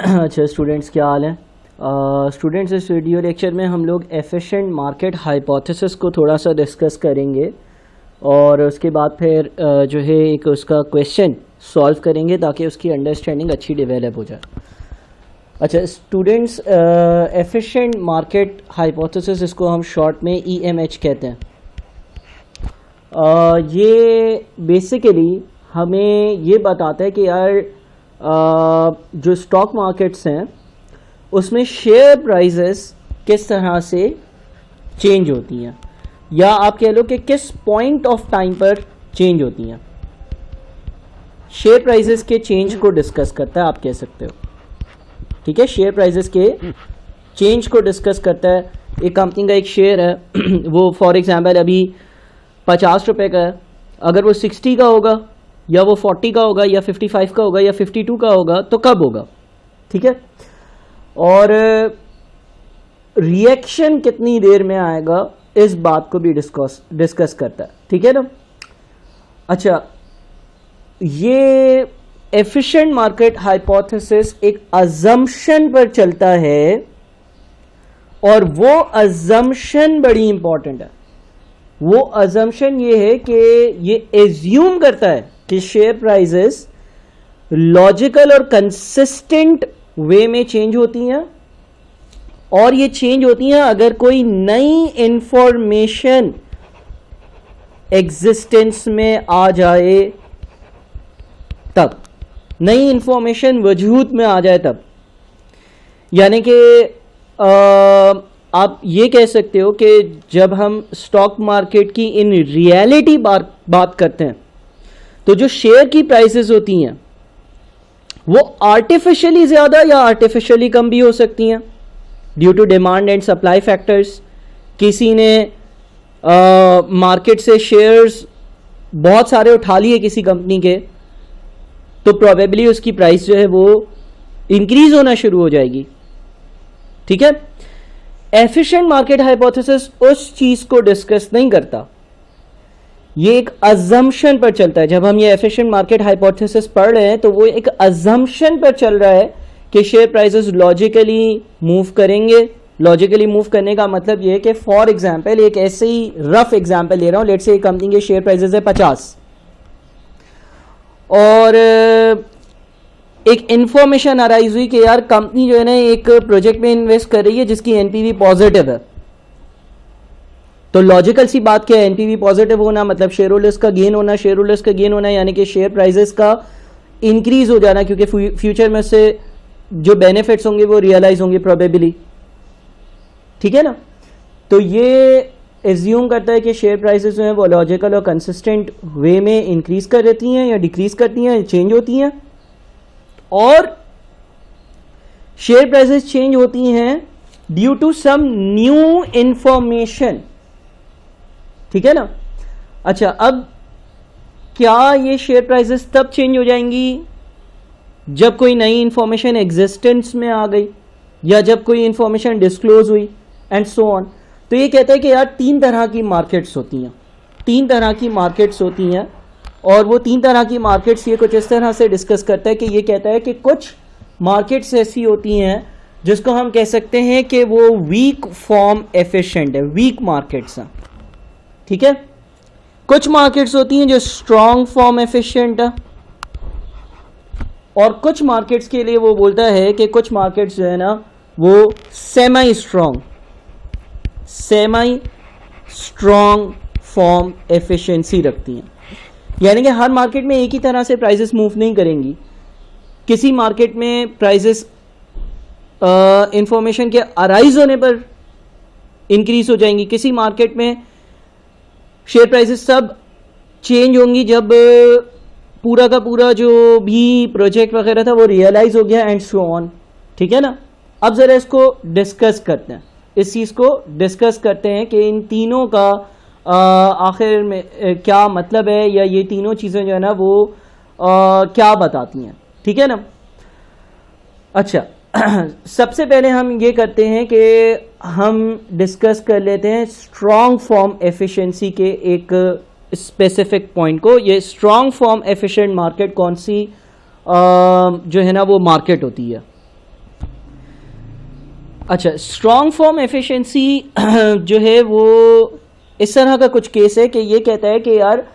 अच्छा स्टूडेंट्स, क्या हाल है? स्टूडेंट्स, इस वीडियो लेक्चर में हम लोग एफिशिएंट मार्केट हाइपोथेसिस को थोड़ा सा डिस्कस करेंगे और उसके बाद फिर जो है एक उसका क्वेश्चन सॉल्व करेंगे ताकि उसकी अंडरस्टैंडिंग अच्छी डेवलप हो जाए। अच्छा स्टूडेंट्स, एफिशिएंट मार्केट हाइपोथेसिस, इसको हम शॉर्ट में EMH कहते हैं। ये बेसिकली हमें ये बताता है कि यार जो स्टॉक मार्केट्स हैं उसमें शेयर प्राइसेस किस तरह से चेंज होती हैं, या आप कह लो कि किस पॉइंट ऑफ टाइम पर चेंज होती हैं। शेयर प्राइसेस के चेंज को डिस्कस करता है, आप कह सकते हो। ठीक है, शेयर प्राइसेस के चेंज को डिस्कस करता है। एक कंपनी का एक शेयर है वो फॉर एग्जांपल अभी 50 रुपये का है, अगर वो 60 का होगा या वो 40 का होगा या 55 का होगा या 52 का होगा तो कब होगा। ठीक है, और रिएक्शन कितनी देर में आएगा इस बात को भी डिस्कस करता है। ठीक है ना। अच्छा, ये एफिशिएंट मार्केट हाइपोथेसिस एक अजम्पशन पर चलता है और वो अजम्पशन बड़ी इंपॉर्टेंट है। वो अजम्पशन ये है कि ये एज्यूम करता है कि शेयर प्राइसेस लॉजिकल और कंसिस्टेंट वे में चेंज होती हैं, और ये चेंज होती हैं अगर कोई नई इंफॉर्मेशन एग्जिस्टेंस में आ जाए तब, नई इंफॉर्मेशन वजूद में आ जाए तब। यानी कि आप ये कह सकते हो कि जब हम स्टॉक मार्केट की इन रियलिटी बात करते हैं तो जो शेयर की प्राइसेस होती हैं वो आर्टिफिशियली ज़्यादा या आर्टिफिशियली कम भी हो सकती हैं due to demand and supply factors. किसी ने मार्केट से शेयर्स बहुत सारे उठा लिए किसी कंपनी के, तो प्रोबेबली उसकी प्राइस जो है वो इंक्रीज होना शुरू हो जाएगी। ठीक है, एफिशिएंट मार्केट हाइपोथेसिस उस चीज को डिस्कस नहीं करता, ये एक अजम्पशन पर चलता है। जब हम ये एफिशिएंट मार्केट हाइपोथेसिस पढ़ रहे हैं तो वो एक अजम्पशन पर चल रहा है कि शेयर प्राइसेस लॉजिकली मूव करेंगे। लॉजिकली मूव करने का मतलब ये है कि फॉर एग्जांपल, एक ऐसे ही रफ एग्जांपल ले रहा हूं, लेट्स से कंपनी के शेयर प्राइसेस है 50 और एक इंफॉर्मेशन अराइज हुई कि यार कंपनी जो है ना एक प्रोजेक्ट में इन्वेस्ट कर रही है जिसकी एनपीवी पॉजिटिव है। तो लॉजिकल सी बात क्या है, एनपीवी पॉजिटिव होना मतलब शेयर होल्डर्स का गेन होना, शेयर होल्डर्स का गेन होना यानी कि शेयर प्राइसेस का इंक्रीज हो जाना, क्योंकि फ्यूचर में से जो बेनिफिट्स होंगे वो रियलाइज होंगे प्रोबेबली। ठीक है ना। तो ये एज्यूम करता है कि शेयर प्राइसेस जो है वो लॉजिकल और कंसिस्टेंट वे में इंक्रीज कर देती हैं या डिक्रीज करती हैं, चेंज होती हैं, और शेयर प्राइसेस चेंज होती हैं due to some new information. ठीक है ना। अच्छा, अब क्या ये शेयर प्राइसेस तब चेंज हो जाएंगी जब कोई नई इंफॉर्मेशन एग्जिस्टेंस में आ गई या जब कोई इंफॉर्मेशन डिस्क्लोज हुई एंड सो ऑन। तो ये कहता है कि यार 3 तरह की मार्केट्स होती हैं, 3 तरह की मार्केट्स होती हैं, और वो 3 तरह की मार्केट्स ये कुछ इस तरह से डिस्कस करता है कि ये कहता है कि कुछ मार्केट्स ऐसी होती हैं जिसको हम कह सकते हैं कि वो वीक फॉर्म एफिशिएंट है, वीक मार्केट्स हैं। ठीक है, कुछ मार्केट्स होती हैं जो स्ट्रॉन्ग फॉर्म एफिशिएंट है, और कुछ मार्केट्स के लिए वो बोलता है कि कुछ मार्केट्स जो है ना वो सेमी स्ट्रॉन्ग फॉर्म एफिशिएंसी रखती हैं। यानी कि हर मार्केट में एक ही तरह से प्राइसेस मूव नहीं करेंगी। किसी मार्केट में प्राइसेस इंफॉर्मेशन के अराइज होने पर इंक्रीज हो जाएंगी, किसी मार्केट में शेयर प्राइसेस सब चेंज होंगी जब पूरा का पूरा जो भी प्रोजेक्ट वगैरह था वो रियलाइज हो गया एंड सो ऑन। ठीक है ना। अब जरा इसको डिस्कस करते हैं, इस चीज़ को डिस्कस करते हैं कि इन तीनों का आखिर में क्या मतलब है, या ये तीनों चीज़ें जो है ना वो क्या बताती हैं। ठीक है ना। अच्छा सबसे पहले हम ये करते हैं कि हम डिस्कस कर लेते हैं स्ट्रॉन्ग फॉर्म एफिशिएंसी के एक स्पेसिफिक पॉइंट को। ये स्ट्रॉन्ग फॉर्म एफिशिएंट मार्केट कौन सी जो है ना वो मार्केट होती है। अच्छा, स्ट्रॉन्ग फॉर्म एफिशिएंसी जो है वो इस तरह का कुछ केस है कि ये कहता है कि यार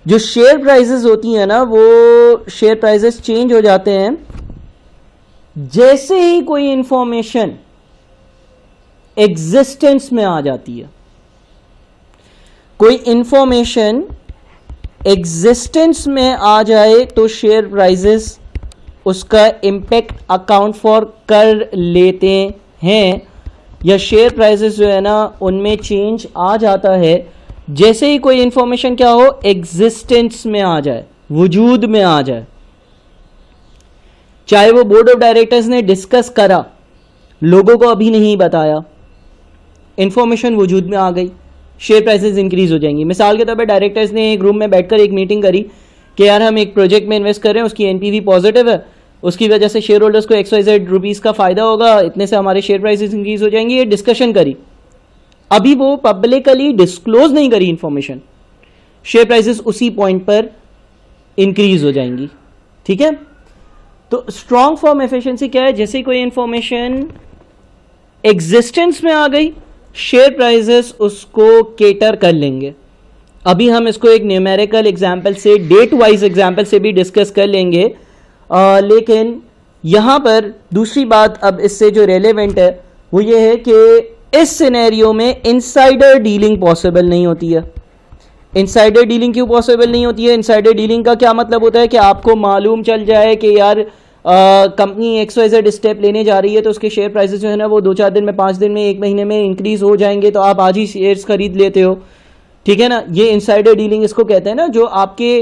जो शेयर प्राइसेस होती हैं ना, वो शेयर प्राइसेस चेंज हो जाते हैं जैसे ही कोई इंफॉर्मेशन एग्जिस्टेंस में आ जाती है। कोई इंफॉर्मेशन एग्जिस्टेंस में आ जाए तो शेयर प्राइसेस उसका इम्पैक्ट अकाउंट फॉर कर लेते हैं, या शेयर प्राइसेस जो है ना उनमें चेंज आ जाता है जैसे ही कोई इंफॉर्मेशन क्या हो, एग्जिस्टेंस में आ जाए, वजूद में आ जाए। चाहे वो बोर्ड ऑफ डायरेक्टर्स ने डिस्कस करा, लोगों को अभी नहीं बताया, इंफॉर्मेशन वजूद में आ गई, शेयर प्राइसेस इंक्रीज हो जाएंगी। मिसाल के तौर पर डायरेक्टर्स ने एक रूम में बैठकर एक मीटिंग करी कि यार हम एक प्रोजेक्ट में इन्वेस्ट कर रहे हैं, उसकी एनपीवी पॉजिटिव है, उसकी वजह से शेयर होल्डर्स को XYZ रुपीज़ का फ़ायदा होगा, इतने से हमारे शेयर प्राइसेस इंक्रीज हो जाएंगी। ये डिस्कशन करी, अभी वो पब्लिकली डिस्क्लोज नहीं करी इंफॉर्मेशन, शेयर प्राइसेस उसी पॉइंट पर इंक्रीज हो जाएंगी। ठीक है, तो स्ट्रॉन्ग फॉर्म एफिशिएंसी क्या है? जैसे कोई इंफॉर्मेशन एग्जिस्टेंस में आ गई, शेयर प्राइसेस उसको केटर कर लेंगे। अभी हम इसको एक न्यूमेरिकल एग्जाम्पल से, डेट वाइज एग्जाम्पल से भी डिस्कस कर लेंगे, लेकिन यहाँ पर दूसरी बात अब इससे जो रेलेवेंट है वो ये है कि इस सिनेरियो में इनसाइडर डीलिंग पॉसिबल नहीं होती है। इनसाइडर डीलिंग क्यों पॉसिबल नहीं होती है? इनसाइडर डीलिंग का क्या मतलब होता है कि आपको मालूम चल जाए कि यार कंपनी XYZ स्टेप लेने जा रही है, तो उसके शेयर प्राइसेस जो है ना वो 2-4 दिन में, 5 दिन में, 1 महीने में इंक्रीज हो जाएंगे, तो आप आज ही शेयर्स खरीद लेते हो। ठीक है ना, ये इनसाइडर डीलिंग इसको कहते हैं ना, जो आपके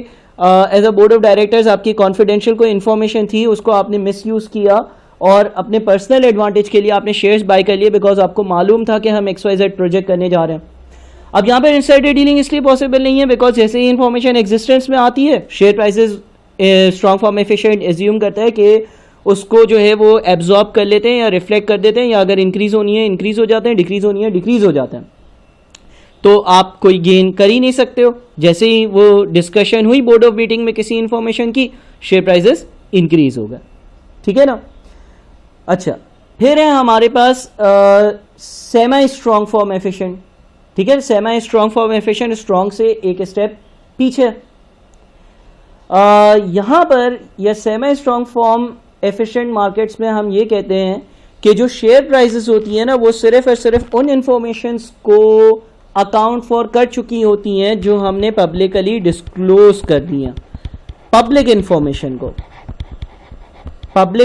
as a board of directors आपकी कॉन्फिडेंशियल कोई इन्फॉर्मेशन थी, उसको आपने मिसयूज किया और अपने पर्सनल एडवांटेज के लिए आपने शेयर्स बाय कर लिए, बिकॉज आपको मालूम था कि हम XYZ प्रोजेक्ट करने जा रहे हैं। अब यहाँ पर इनसाइडर डीलिंग इसलिए पॉसिबल नहीं है बिकॉज जैसे ही इंफॉर्मेशन एग्जिस्टेंस में आती है, share prices strong form efficient assume करता है कि उसको जो है वो एब्जॉर्ब कर लेते हैं या रिफ्लेक्ट कर देते हैं, या अगर इंक्रीज होनी है इंक्रीज हो जाते हैं, डिक्रीज होनी है डिक्रीज हो जाते हैं। तो आप कोई गेन कर ही नहीं सकते हो। जैसे ही वो डिस्कशन हुई बोर्ड ऑफ मीटिंग में किसी इंफॉर्मेशन की, शेयर प्राइसेस इंक्रीज हो गए। ठीक है ना। अच्छा, फिर है हमारे पास सेमी स्ट्रॉन्ग फॉर्म एफिशिएंट। ठीक है, semi strong form efficient strong से एक स्टेप पीछे। यहाँ पर यह semi strong form efficient markets में हम ये कहते हैं कि जो शेयर प्राइसेस होती है ना, वो सिर्फ और सिर्फ उन इंफॉर्मेशंस को अकाउंट फॉर कर चुकी होती हैं जो हमने पब्लिकली डिस्क्लोज कर दी हैं। पब्लिक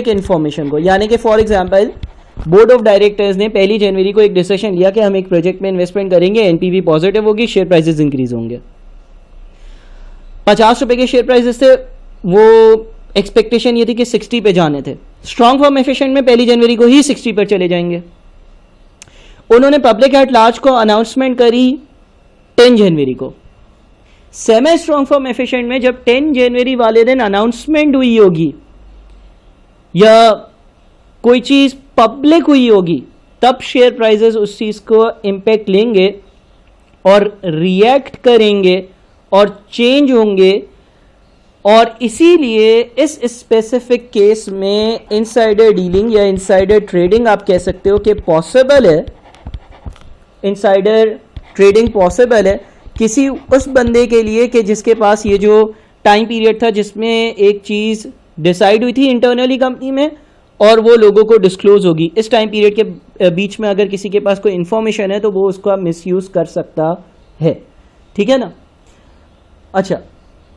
इंफॉर्मेशन को यानी कि for example board of directors ने 1 जनवरी को एक डिसीजन लिया कि हम एक प्रोजेक्ट में इन्वेस्टमेंट करेंगे, एनपीवी पॉजिटिव होगी, शेयर प्राइसेस इंक्रीज होंगे। 50 रुपए के शेयर प्राइसेस थे, वो एक्सपेक्टेशन ये थी कि 60 पे जाने थे। स्ट्रॉन्ग फॉर्म एफिशिएंट में 1 जनवरी को ही 60 पर चले जाएंगे। उन्होंने पब्लिक एट लार्ज को अनाउंसमेंट करी 10 जनवरी को। सेमी स्ट्रॉन्ग फॉर्म एफिशिएंट में जब 10 जनवरी वाले दिन अनाउंसमेंट हुई होगी या कोई चीज पब्लिक हुई होगी, तब शेयर प्राइसेस उस चीज को इंपैक्ट लेंगे और रिएक्ट करेंगे और चेंज होंगे। और इसीलिए इस स्पेसिफिक केस में इनसाइडर डीलिंग या इनसाइडर ट्रेडिंग आप कह सकते हो कि पॉसिबल है। इनसाइडर ट्रेडिंग पॉसिबल है किसी उस बंदे के लिए कि जिसके पास ये जो टाइम पीरियड था जिसमें एक चीज़ डिसाइड हुई थी इंटरनली कंपनी में और वो लोगों को डिस्क्लोज होगी। इस टाइम पीरियड के बीच में अगर किसी के पास कोई इन्फॉर्मेशन है तो वो उसका मिसयूज़ कर सकता है। ठीक है ना। अच्छा,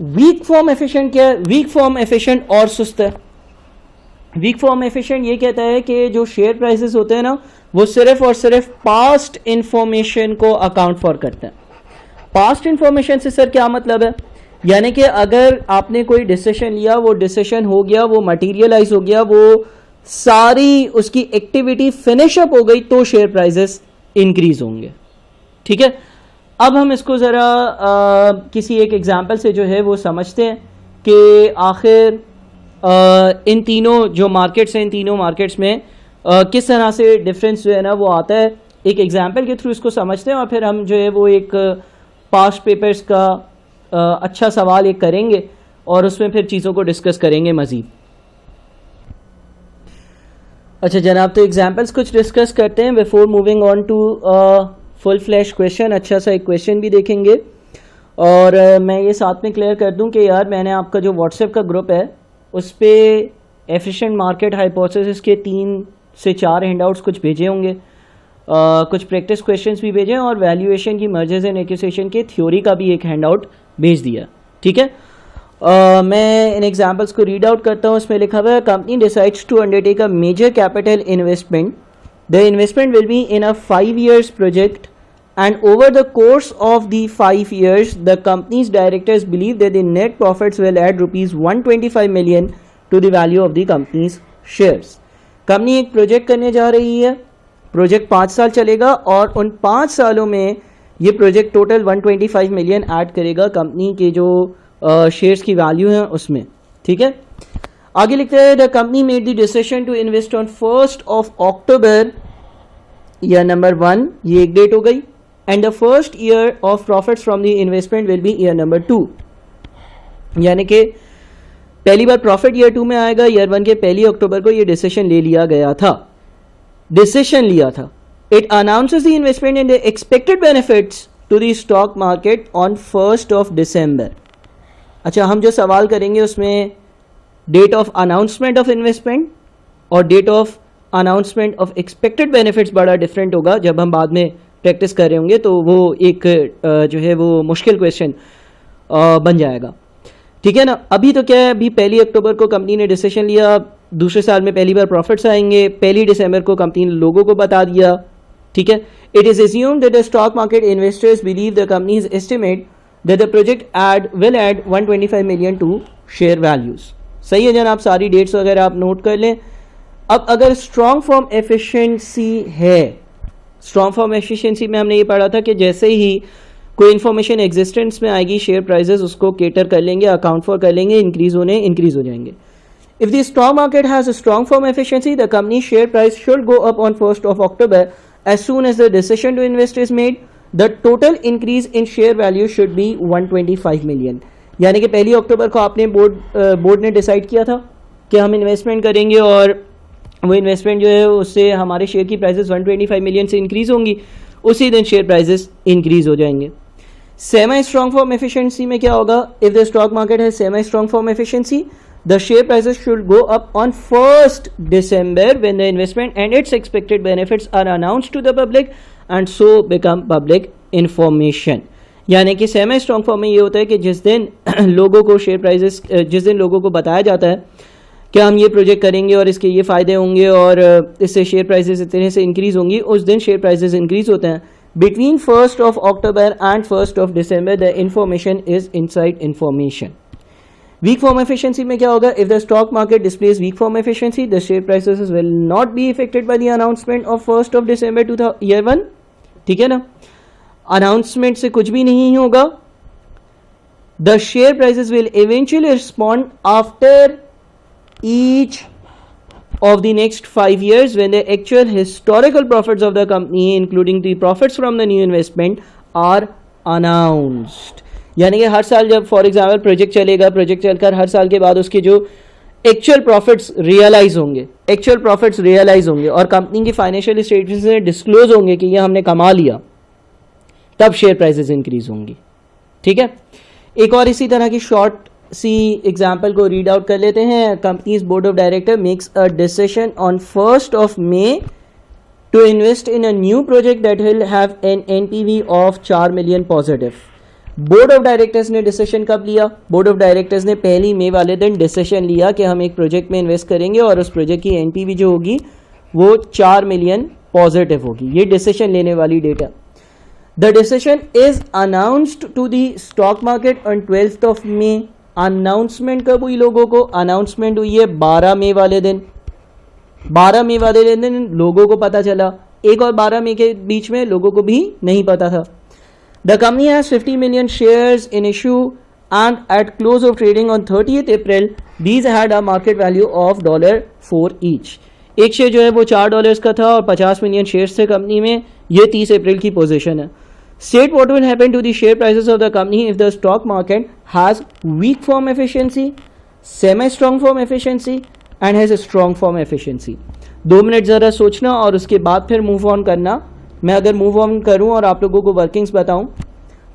वीक फॉर्म एफिशिएंट क्या है? वीक फॉर्म एफिशिएंट और सुस्त है। वीक फॉर्म एफिशिएंट ये कहता है कि जो शेयर प्राइसेस होते हैं ना, वो सिर्फ और सिर्फ पास्ट इंफॉर्मेशन को अकाउंट फॉर करते हैं। पास्ट इंफॉर्मेशन से सर क्या मतलब है? यानी कि अगर आपने कोई डिसीजन लिया, वो डिसीजन हो गया, वो मटीरियलाइज हो गया, वो सारी उसकी एक्टिविटी फिनिश अप हो गई, तो शेयर प्राइसेस इंक्रीज होंगे। ठीक है, अब हम इसको ज़रा किसी एक एग्जांपल से जो है वो समझते हैं कि आखिर इन तीनों जो मार्केट्स हैं, इन तीनों मार्केट्स में किस तरह से डिफरेंस जो है ना वो आता है। एक एग्जांपल के थ्रू इसको समझते हैं और फिर हम जो है वो एक पास्ट पेपर्स का अच्छा सवाल एक करेंगे और उसमें फिर चीज़ों को डिस्कस करेंगे मज़ीद। अच्छा जनाब, तो एग्जाम्पल्स कुछ डिस्कस करते हैं before moving on to full flash question. अच्छा सा एक क्वेश्चन भी देखेंगे. और मैं ये साथ में क्लियर कर दूं कि यार मैंने आपका जो व्हाट्सएप का ग्रुप है उस पर एफिशिएंट मार्केट हाइपोथेसिस के 3 से 4 हैंडआउट्स कुछ भेजे होंगे, कुछ प्रैक्टिस क्वेश्चंस भी भेजे और वैल्यूएशन की मर्जर्स एंड एक्विजिशन के थ्योरी का भी एक हैंडआउट भेज दिया. ठीक है, मैं इन एग्जाम्पल्स को रीड आउट करता हूँ. इसमें लिखा हुआ है company decides to undertake a major capital investment. The investment will be in a 5 years project and over the course of the 5 years the company's directors believe that the net profits will add rupees 125 million to the value of the company's shares. Company एक project करने जा रही है. Project 5 साल चलेगा और उन 5 सालों में ये प्रोजेक्ट टोटल 125 मिलियन ऐड करेगा कंपनी के जो शेयर्स की वैल्यू है उसमें. ठीक है, आगे लिखते हैं the company made the decision to invest on 1st of October year number 1, ये एक डेट हो गई. And the first year of profits from the investment will be year number 2. यानी कि पहली बार प्रॉफिट ईयर 2 में आएगा. ईयर 1 के 1 अक्टूबर को ये डिसीजन ले लिया गया था, डिसीजन लिया था. It announces the investment and the expected benefits to the stock market on 1st of December. अच्छा, हम जो सवाल करेंगे उसमें date of announcement of investment और date of announcement of expected benefits बड़ा डिफरेंट होगा. जब हम बाद में प्रैक्टिस कर रहे होंगे तो वो एक जो है वो मुश्किल क्वेश्चन बन जाएगा. ठीक है ना. अभी तो क्या है, अभी 1 अक्टूबर को कंपनी ने डिसीजन लिया, दूसरे साल में पहली बार प्रॉफिट्स आएंगे. 1 दिसंबर को कंपनी ने लोगों को बता दिया. ठीक है, it is assumed that the stock market investors believe the company's estimate that the project will add 125 million to share values. सही है जनाब, सारी डेट्स वगैरह आप नोट कर लें. अब अगर स्ट्रॉन्ग फॉर्म एफिशिएंसी है, स्ट्रॉन्ग फॉर्म एफिशिएंसी में हमने ये पढ़ा था कि जैसे ही कोई इन्फॉर्मेशन एग्जिस्टेंस में आएगी शेयर प्राइसेस उसको केटर कर लेंगे, अकाउंट फॉर कर लेंगे, इंक्रीज हो जाएंगे. If the stock market has a strong form efficiency the company share price should go up on 1st of October as soon as the decision to invest is made. The total increase in share value should be 125 million. यानी कि 1 अक्टूबर को आपने board ने decide किया था कि हम investment करेंगे और वो इन्वेस्टमेंट जो है उससे हमारे शेयर की प्राइसेस 125 मिलियन से इंक्रीज होंगी. उसी दिन शेयर प्राइसेस इंक्रीज हो जाएंगे. सेमी स्ट्रॉन्ग फॉर्म एफिशिएंसी में क्या होगा? इफ द स्टॉक मार्केट है semi strong form efficiency the share prices should go up on 1st December when the investment and its expected benefits are announced to the public and so become public information. यानी कि semi strong form में ये होता है कि जिस दिन लोगों को शेयर प्राइसेस, जिस दिन लोगों को बताया जाता है कि हम ये प्रोजेक्ट करेंगे और इसके ये फ़ायदे होंगे और इससे शेयर प्राइसेस इतने से इंक्रीज़ होंगी, उस दिन शेयर प्राइसेस इंक्रीज़ होते हैं. Between 1st of October and 1st of December the information is inside information. Week form efficiency में क्या होगा? If the stock market displays week form efficiency the share prices will not be affected by the announcement of 1st of December year 1. ठीक है ना, announcement से कुछ भी नहीं होगा. The share prices will eventually respond after each of the next 5 years when the actual historical profits of the company including the profits from the new investment are announced. यानी कि हर साल जब फॉर एग्जाम्पल प्रोजेक्ट चलेगा, project चलकर हर साल के बाद उसके जो एक्चुअल प्रॉफिट्स रियलाइज होंगे और कंपनी की फाइनेंशियल स्टेटमेंट्स में डिस्क्लोज होंगे कि ये हमने कमा लिया, तब शेयर प्राइसेस इंक्रीज होंगी. ठीक है, एक और इसी तरह की शॉर्ट सी एग्जाम्पल को रीड आउट कर लेते हैं. Company's board of director makes a decision on 1st of May to invest in a new project that will have an NPV of 4 million positive. Board of directors ने decision कब लिया? Board of directors ने 1 मई वाले दिन decision लिया कि हम एक प्रोजेक्ट में इन्वेस्ट करेंगे और उस प्रोजेक्ट की एनपीवी जो होगी वो 4 मिलियन पॉजिटिव होगी. ये डिसीजन लेने वाली डेट है. The decision is announced to the stock market on 12th of May. Announcement कब हुई लोगों को? अनाउंसमेंट हुई है 12 मई वाले दिन. 12 मई वाले दिन लोगों को पता चला. 1 और 12 मई के बीच में लोगों को भी नहीं पता था. The company has 50 million shares in issue and eight close of trading on 30th April these had a market value of $4 each. एक शेयर जो है वो $4 का था और 50 मिलियन शेयर्स थे कंपनी में. ये 30 अप्रैल की पोजीशन है. State what will happen to the share prices of the company if the stock market has weak form efficiency, semi-strong form efficiency and has a strong form efficiency. 2 minute ज़रा सोचना और उसके बाद फिर मूव ऑन करना। मैं अगर move on करूं और आप लोगों को वर्किंग्स बताऊं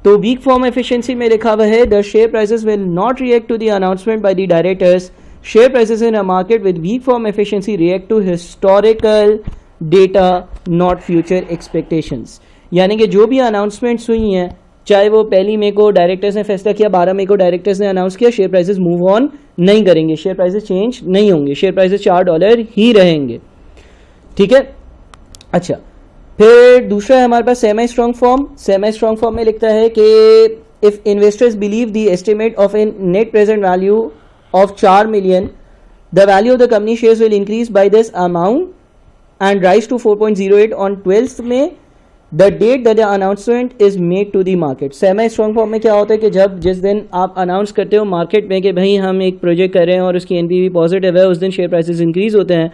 तो वीक फॉर्म एफिशिएंसी में लिखा हुआ है the share prices will not react to the announcement by the directors. Share prices in a market with weak form efficiency react to historical data not future expectations. यानी कि जो भी announcements हुई हैं, चाहे वो 1 मई को डायरेक्टर्स ने फैसला किया, 12 मई को डायरेक्टर्स ने अनाउंस किया, शेयर प्राइसेस मूव ऑन नहीं करेंगे, शेयर प्राइसेस चेंज नहीं होंगे, शेयर प्राइसेस $4 ही रहेंगे। ठीक है। अच्छा, फिर दूसरा है हमारे पास semi strong form. Semi strong form में लिखता है कि if investors believe the estimate of a net present value of 4 million, the value of the company shares will increase by this amount and rise to 4.08 on 12th में the date that the announcement is made to the market. Semi strong form में क्या होता है कि जब जिस दिन आप अनाउंस करते हो मार्केट में कि भाई हम एक प्रोजेक्ट कर रहे हैं और उसकी एनपीवी पॉजिटिव है, उस दिन शेयर प्राइसेस इंक्रीज होते हैं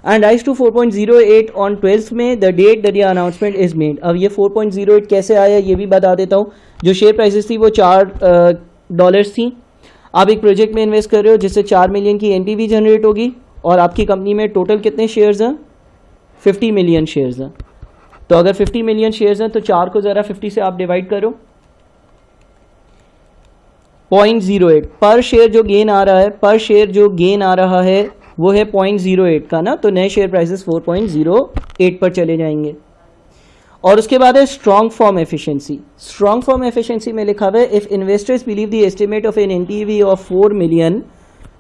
and rise to 4.08 on 12th में the date that the announcement is made. अब ये 4.08 कैसे आया ये भी बता देता हूँ। जो शेयर प्राइसेस थी वो $4 थी। आप एक प्रोजेक्ट में इन्वेस्ट कर रहे हो जिससे 4 मिलियन की एनपीवी जनरेट होगी और आपकी कंपनी में टोटल कितने शेयर्स हैं? 50 मिलियन शेयर्स हैं। तो अगर 50 मिलियन शेयर्स हैं तो 4 को ज़रा 50 से आप डिवाइड करो, 0.08 पर शेयर जो गेन आ रहा है, पर शेयर जो गेन आ रहा है वो है 0.08 का ना, तो नए शेयर प्राइसेस 4.08 पर चले जाएंगे। और उसके बाद है strong form efficiency. Strong form efficiency में लिखा हुआ है if investors believe the estimate of an NPV of 4 million,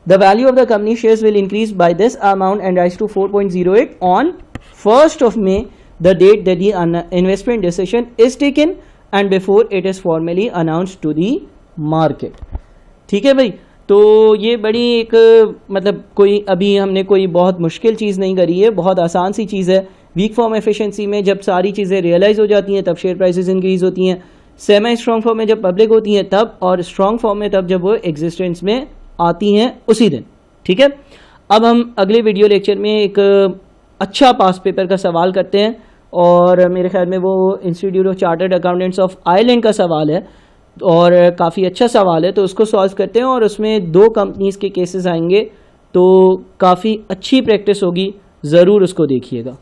the value of the company shares will increase by this amount and rise to 4.08 on 1st of May, the date that the investment decision is taken and before it is formally announced to the market। ठीक है भाई, तो ये बड़ी एक मतलब कोई अभी हमने कोई बहुत मुश्किल चीज़ नहीं करी है, बहुत आसान सी चीज़ है। वीक फॉर्म एफिशिएंसी में जब सारी चीज़ें रियलाइज हो जाती हैं तब शेयर प्राइसेस इंक्रीज होती हैं, सेमी स्ट्रॉन्ग फॉर्म में जब पब्लिक होती हैं तब, और स्ट्रॉन्ग फॉर्म में तब जब वो एग्जिस्टेंस में आती हैं उसी दिन। ठीक है। अब हम अगले वीडियो लेक्चर में एक अच्छा पास पेपर का सवाल करते हैं और मेरे ख्याल में वो institute of chartered accountants of Ireland का सवाल है और काफ़ी अच्छा सवाल है, तो उसको सॉल्व करते हैं और उसमें 2 कंपनीज़ के केसेस आएंगे, तो काफ़ी अच्छी प्रैक्टिस होगी, ज़रूर उसको देखिएगा।